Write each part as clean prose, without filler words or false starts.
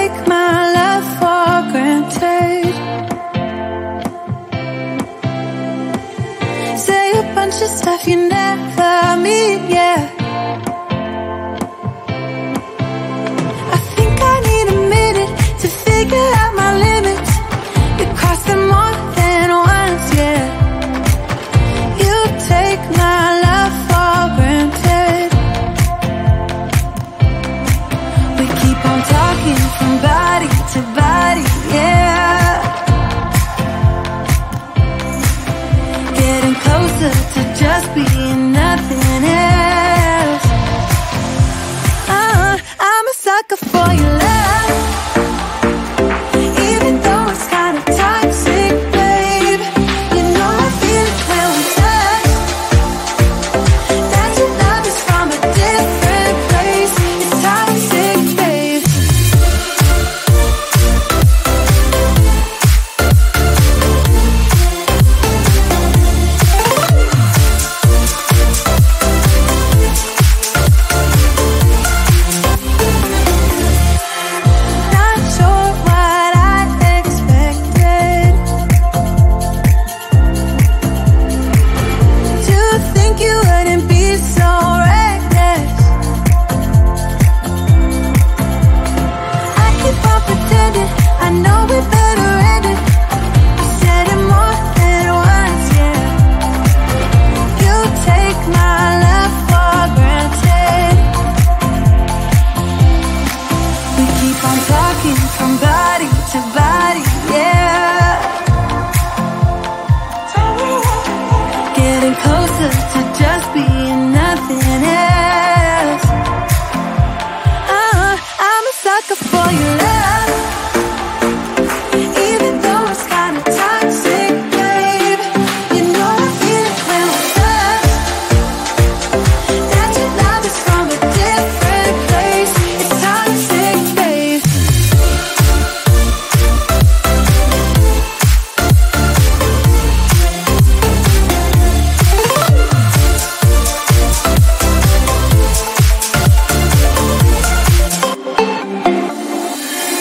take my love for granted. Say a bunch of stuff you never mean, yeah. I think I need a minute to figure out my limits. You cross them more than once, yeah. You take my love for granted. We keep on talking from body to body, yeah. Getting closer to just being nothing else. I'm a sucker for your love, even though it's kind of toxic, babe. You know I feel it when we touch, that your love is from a different place. It's toxic, babe. Not sure what I expected. To think you wouldn't be so reckless. I keep on pretending I know we better end it. I said it more than once, yeah. You take my love for granted. We keep on talking from body to body, yeah. Getting closer to just being nothing else. I'm a sucker for your love, even though it's kind of toxic, babe. You know I feel it when we touch, that your love is from a different place. It's toxic, babe.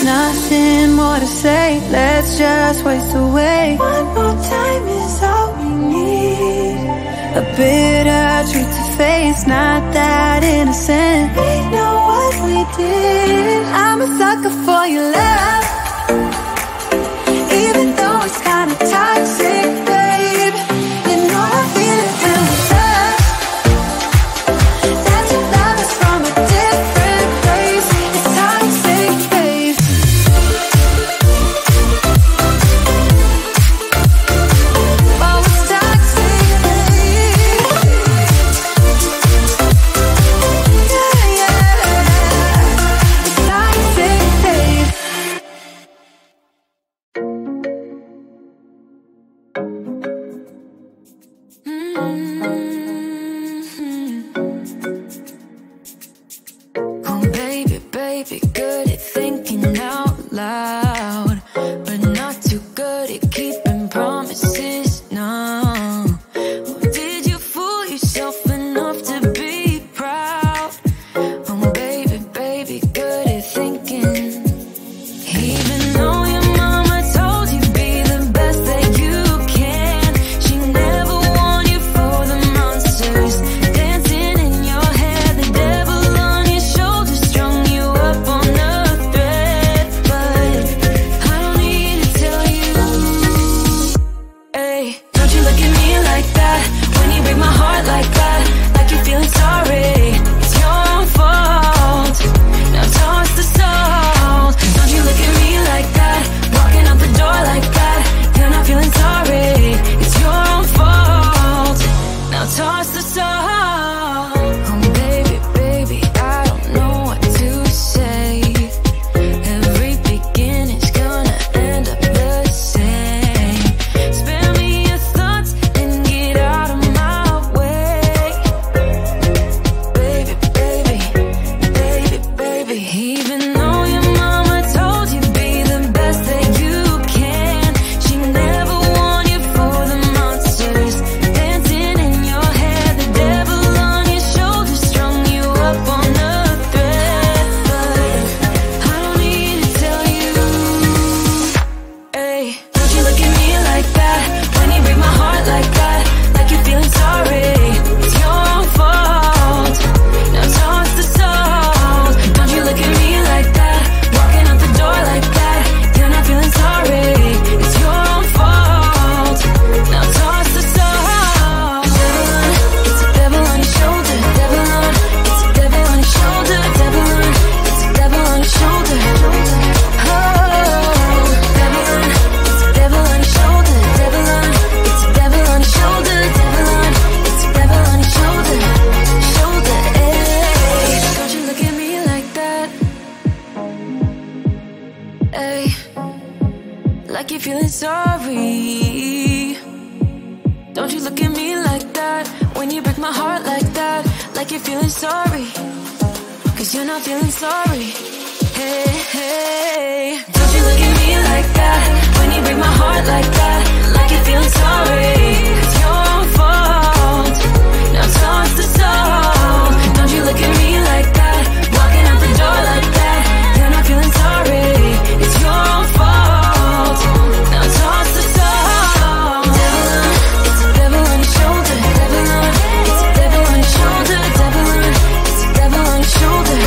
Nothing more to say, let's just waste away. One more time is all we need. A bitter truth to face, not that innocent. We know what we did. I'm a sucker for your love, even though it's kind of toxic, babe. You know I feel it when we touch, that your love is from a different place. It's toxic, babe. Oh, it's toxic, babe. Yeah, yeah. It's toxic, babe. at me like that? When you break my heart like that, like you're feeling sorry, 'cause you're not feeling sorry. Hey, hey, don't you look at me like that? When you break my heart like that, like you're feeling sorry. It's your own fault. Now toss the soul. Don't you look at me like that? Walking out the door like that. You're not feeling sorry. It's your own fault. Now toss the soul. Devil on, it's a devil on your shoulder. Devil on, it's a devil on your shoulder. Devil on, it's a devil on your shoulder.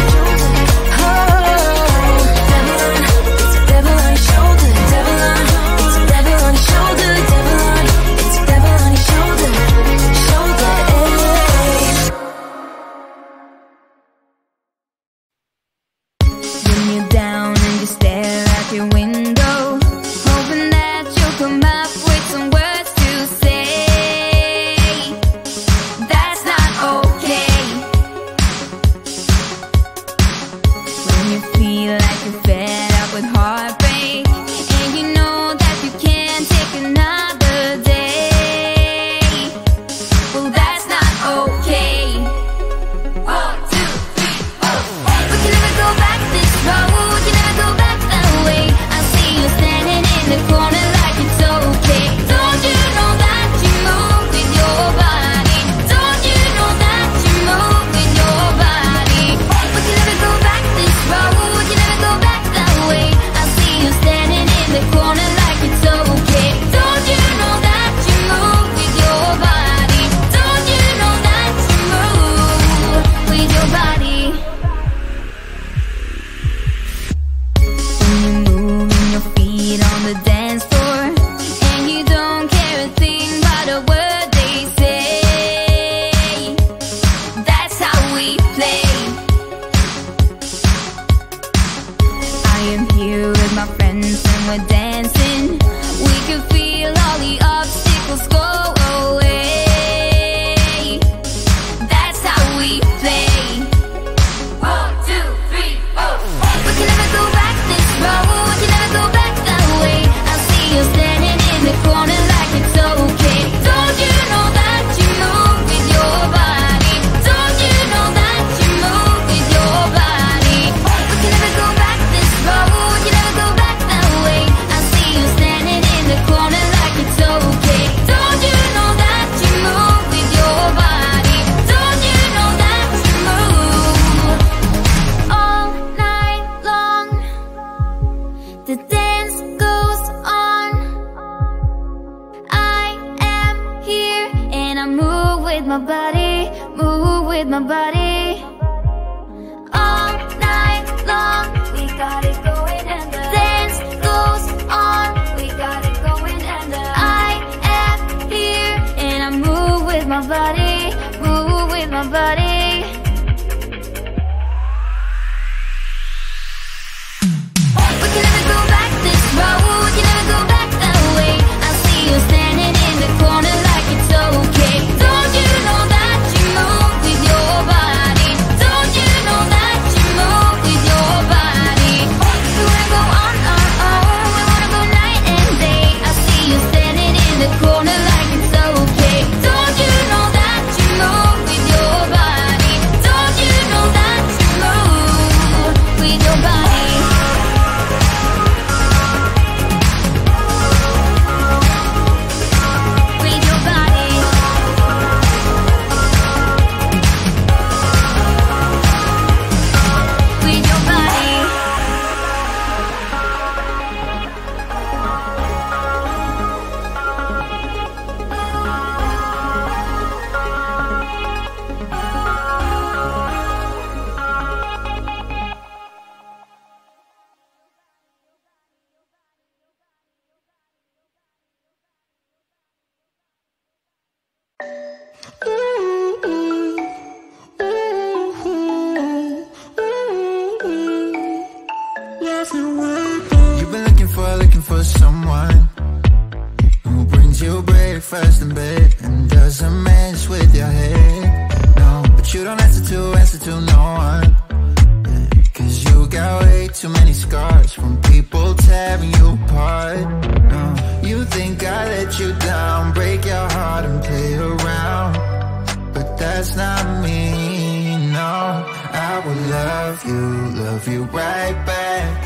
You've been looking for someone who brings you breakfast in bed and doesn't mess with your head. No, but you don't answer to no one, yeah, 'cause you got way too many scars from people tearing you apart. No, you think I let you down, break your heart and play around, but that's not me, no. I will love you right back,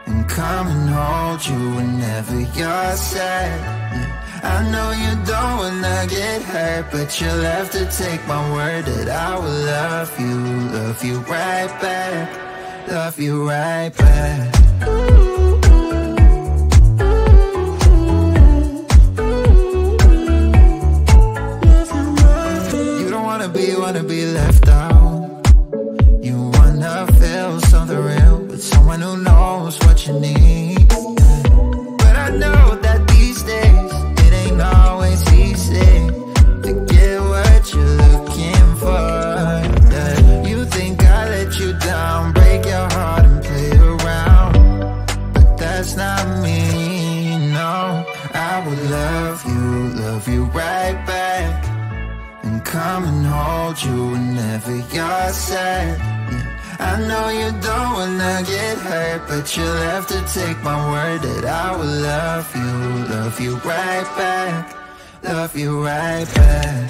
and come and hold you whenever you're sad. I know you don't wanna get hurt, but you'll have to take my word that I will love you right back, love you right back. You don't wanna be left out. You wanna feel something real with someone who knows what you need. But I know that these days it ain't always easy to get what you're looking for. Yeah. You think I let you down, break your heart and play around, but that's not me, no. I will love you right back, and come and hold you whenever you're sad. I know you don't wanna get hurt, but you'll have to take my word that I will love you right back, love you right back.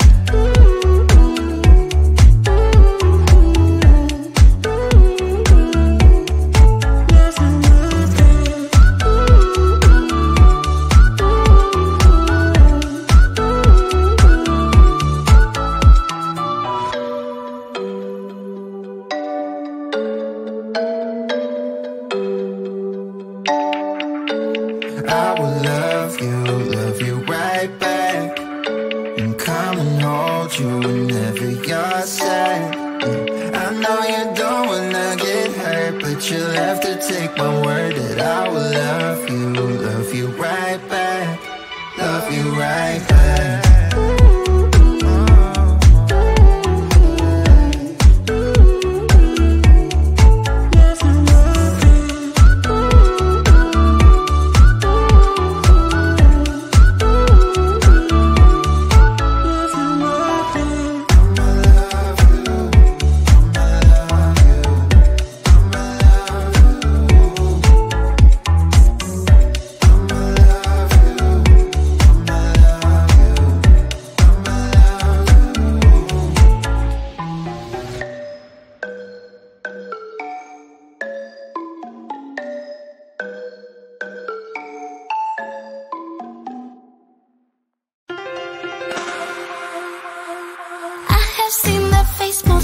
I will love you right back, and come and hold you whenever you're sad. I know you don't wanna get hurt, but you'll have to take my word that I will love you right back, love you right back. I've seen that face more